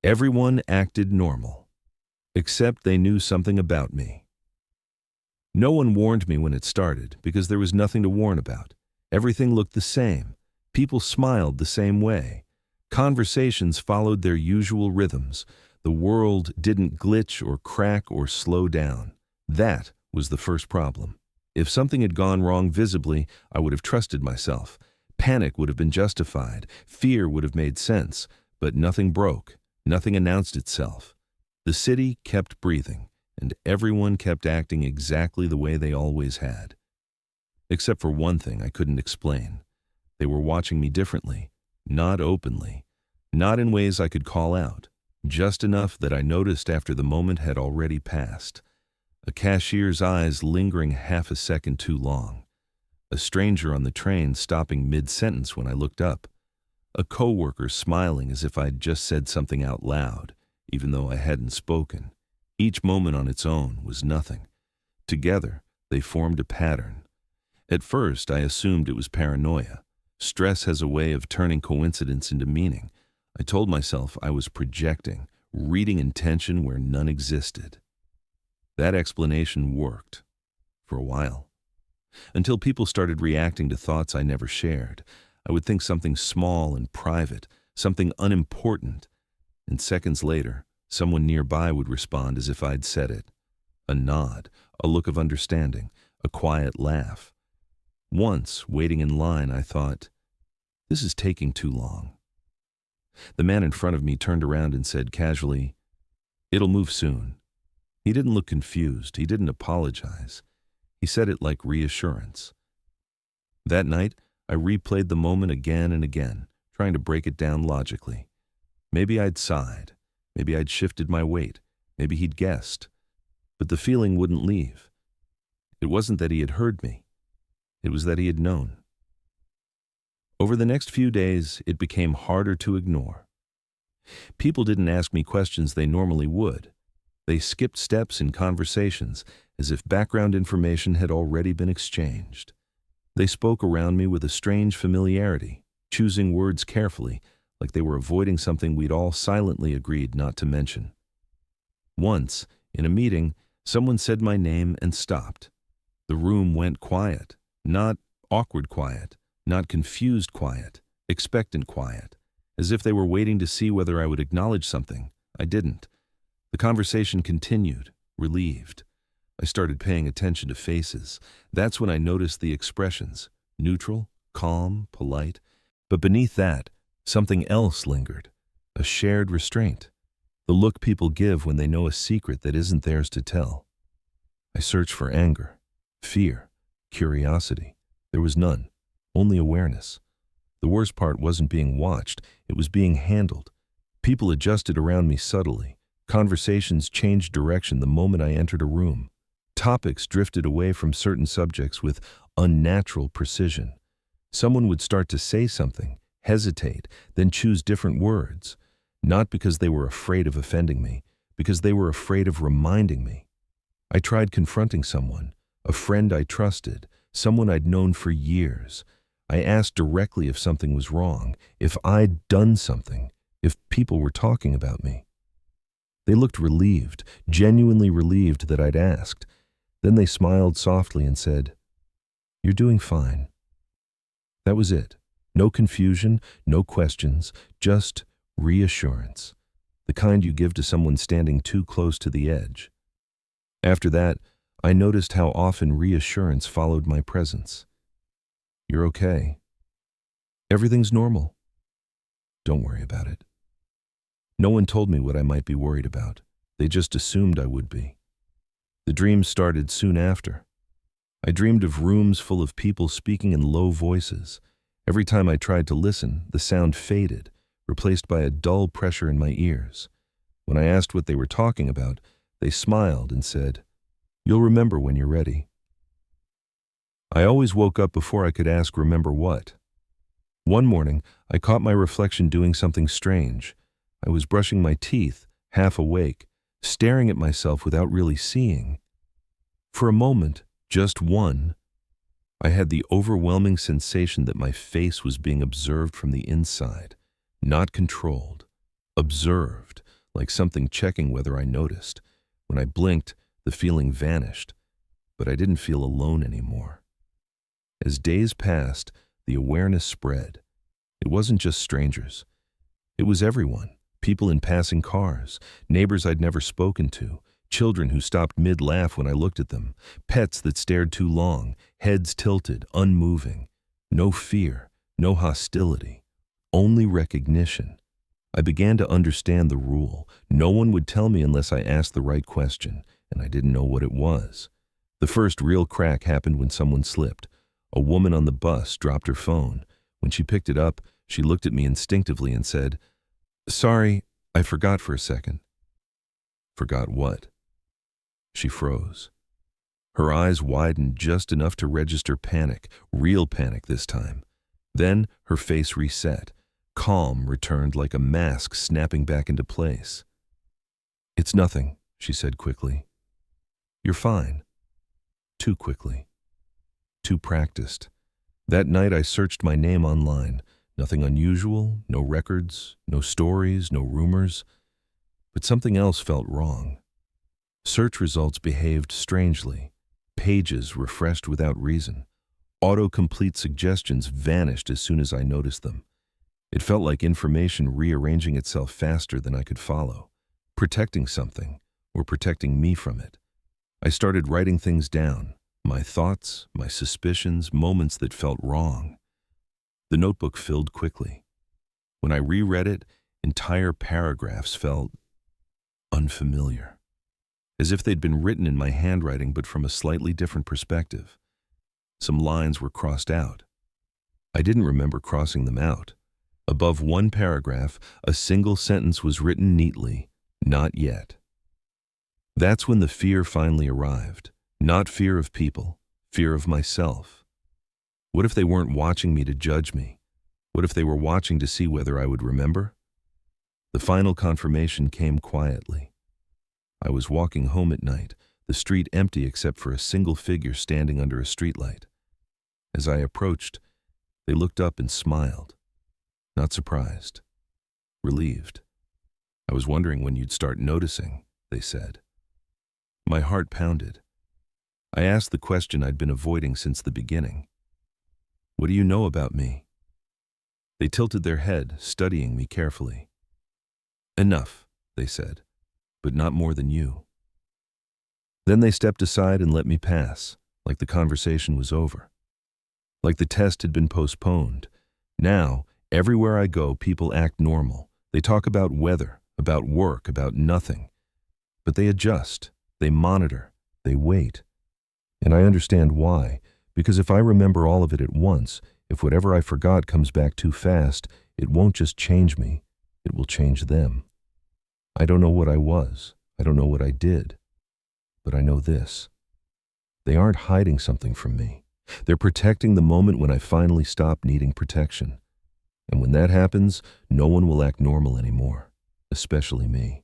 Everyone acted normal, except they knew something about me. No one warned me when it started because there was nothing to warn about. Everything looked the same. People smiled the same way. Conversations followed their usual rhythms. The world didn't glitch or crack or slow down. That was the first problem. If something had gone wrong visibly, I would have trusted myself. Panic would have been justified. Fear would have made sense. But nothing broke. Nothing announced itself. The city kept breathing, and everyone kept acting exactly the way they always had. Except for one thing I couldn't explain. They were watching me differently, not openly, not in ways I could call out, just enough that I noticed after the moment had already passed. A cashier's eyes lingering half a second too long. A stranger on the train stopping mid-sentence when I looked up. A coworker smiling as if I'd just said something out loud, even though I hadn't spoken. Each moment on its own was nothing. Together, they formed a pattern. At first, I assumed it was paranoia. Stress has a way of turning coincidence into meaning. I told myself I was projecting, reading intention where none existed. That explanation worked. For a while. Until people started reacting to thoughts I never shared. I would think something small and private, something unimportant, and seconds later, someone nearby would respond as if I'd said it. A nod, a look of understanding, a quiet laugh. Once, waiting in line, I thought, this is taking too long. The man in front of me turned around and said casually, "It'll move soon." He didn't look confused. He didn't apologize. He said it like reassurance. That night, I replayed the moment again and again, trying to break it down logically. Maybe I'd sighed. Maybe I'd shifted my weight. Maybe he'd guessed. But the feeling wouldn't leave. It wasn't that he had heard me. It was that he had known. Over the next few days, it became harder to ignore. People didn't ask me questions they normally would. They skipped steps in conversations as if background information had already been exchanged. They spoke around me with a strange familiarity, choosing words carefully, like they were avoiding something we'd all silently agreed not to mention. Once, in a meeting, someone said my name and stopped. The room went quiet, not awkward quiet, not confused quiet, expectant quiet, as if they were waiting to see whether I would acknowledge something. I didn't. The conversation continued, relieved. I started paying attention to faces. That's when I noticed the expressions, neutral, calm, polite. But beneath that, something else lingered, a shared restraint, the look people give when they know a secret that isn't theirs to tell. I searched for anger, fear, curiosity. There was none, only awareness. The worst part wasn't being watched, it was being handled. People adjusted around me subtly. Conversations changed direction the moment I entered a room. Topics drifted away from certain subjects with unnatural precision. Someone would start to say something, hesitate, then choose different words, not because they were afraid of offending me, because they were afraid of reminding me. I tried confronting someone, a friend I trusted, someone I'd known for years. I asked directly if something was wrong, if I'd done something, if people were talking about me. They looked relieved, genuinely relieved that I'd asked. Then they smiled softly and said, "You're doing fine." That was it. No confusion, no questions, just reassurance. The kind you give to someone standing too close to the edge. After that, I noticed how often reassurance followed my presence. "You're okay. Everything's normal. Don't worry about it." No one told me what I might be worried about. They just assumed I would be. The dreams started soon after. I dreamed of rooms full of people speaking in low voices. Every time I tried to listen, the sound faded, replaced by a dull pressure in my ears. When I asked what they were talking about, they smiled and said, "You'll remember when you're ready." I always woke up before I could ask remember what. One morning, I caught my reflection doing something strange. I was brushing my teeth, half awake, staring at myself without really seeing. For a moment, just one, I had the overwhelming sensation that my face was being observed from the inside, not controlled, observed, like something checking whether I noticed. When I blinked, the feeling vanished, but I didn't feel alone anymore. As days passed, the awareness spread. It wasn't just strangers. It was everyone. People in passing cars, neighbors I'd never spoken to, children who stopped mid-laugh when I looked at them, pets that stared too long, heads tilted, unmoving. No fear, no hostility, only recognition. I began to understand the rule. No one would tell me unless I asked the right question, and I didn't know what it was. The first real crack happened when someone slipped. A woman on the bus dropped her phone. When she picked it up, she looked at me instinctively and said, "Sorry, I forgot for a second." Forgot what? She froze. Her eyes widened just enough to register panic, real panic this time. Then her face reset. Calm returned like a mask snapping back into place. "It's nothing," she said quickly. "You're fine." Too quickly. Too practiced. That night I searched my name online. Nothing unusual, no records, no stories, no rumors. But something else felt wrong. Search results behaved strangely. Pages refreshed without reason. Autocomplete suggestions vanished as soon as I noticed them. It felt like information rearranging itself faster than I could follow, protecting something, or protecting me from it. I started writing things down, my thoughts, my suspicions, moments that felt wrong. The notebook filled quickly. When I reread it, entire paragraphs felt unfamiliar, as if they'd been written in my handwriting but from a slightly different perspective. Some lines were crossed out. I didn't remember crossing them out. Above one paragraph, a single sentence was written neatly, "Not yet." That's when the fear finally arrived. Not fear of people, fear of myself. What if they weren't watching me to judge me? What if they were watching to see whether I would remember? The final confirmation came quietly. I was walking home at night, the street empty except for a single figure standing under a streetlight. As I approached, they looked up and smiled. Not surprised. Relieved. "I was wondering when you'd start noticing," they said. My heart pounded. I asked the question I'd been avoiding since the beginning. "What do you know about me?" They tilted their head, studying me carefully. "Enough," they said, "but not more than you." Then they stepped aside and let me pass, like the conversation was over. Like the test had been postponed. Now, everywhere I go, people act normal. They talk about weather, about work, about nothing. But they adjust, they monitor, they wait. And I understand why, because if I remember all of it at once, if whatever I forgot comes back too fast, it won't just change me, it will change them. I don't know what I was, I don't know what I did, but I know this. They aren't hiding something from me. They're protecting the moment when I finally stop needing protection. And when that happens, no one will act normal anymore, especially me.